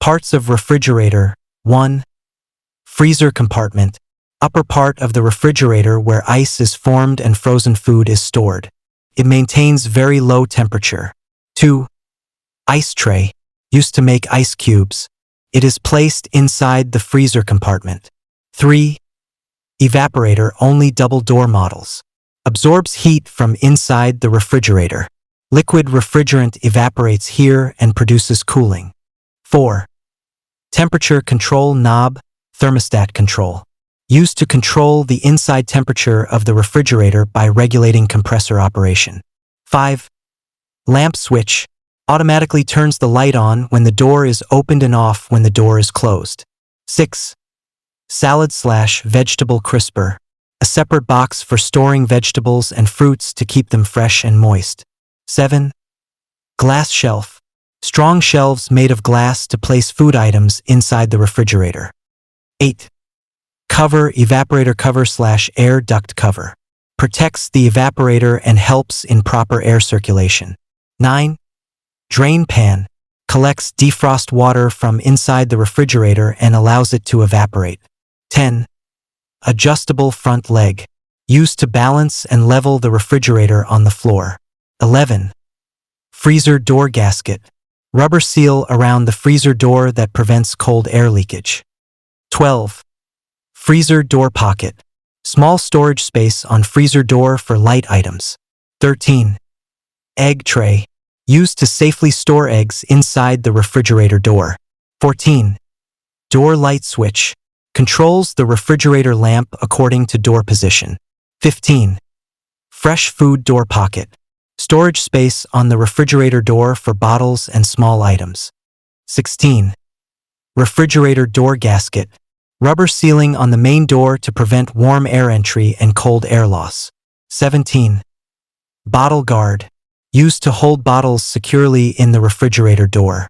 Parts of refrigerator. 1. Freezer compartment. Upper part of the refrigerator where ice is formed and frozen food is stored. It maintains very low temperature. 2. Ice tray. Used to make ice cubes. It is placed inside the freezer compartment. 3. Evaporator, only double door models. Absorbs heat from inside the refrigerator. Liquid refrigerant evaporates here and produces cooling. 4. Temperature control knob, thermostat control. Used to control the inside temperature of the refrigerator by regulating compressor operation. 5. Lamp switch. Automatically turns the light on when the door is opened and off when the door is closed. 6. Salad/vegetable crisper. A separate box for storing vegetables and fruits to keep them fresh and moist. 7. Glass shelf. Strong shelves made of glass to place food items inside the refrigerator. 8. Cover, evaporator cover/air duct cover. Protects the evaporator and helps in proper air circulation. 9. Drain pan. Collects defrost water from inside the refrigerator and allows it to evaporate. 10. Adjustable front leg. Used to balance and level the refrigerator on the floor. 11. Freezer door gasket. Rubber seal around the freezer door that prevents cold air leakage. 12. Freezer door pocket. Small storage space on freezer door for light items. 13. Egg tray. Used to safely store eggs inside the refrigerator door. 14. Door light switch. Controls the refrigerator lamp according to door position. 15. Fresh food door pocket. Storage space on the refrigerator door for bottles and small items. 16. Refrigerator door gasket. Rubber sealing on the main door to prevent warm air entry and cold air loss. 17. Bottle guard. Used to hold bottles securely in the refrigerator door.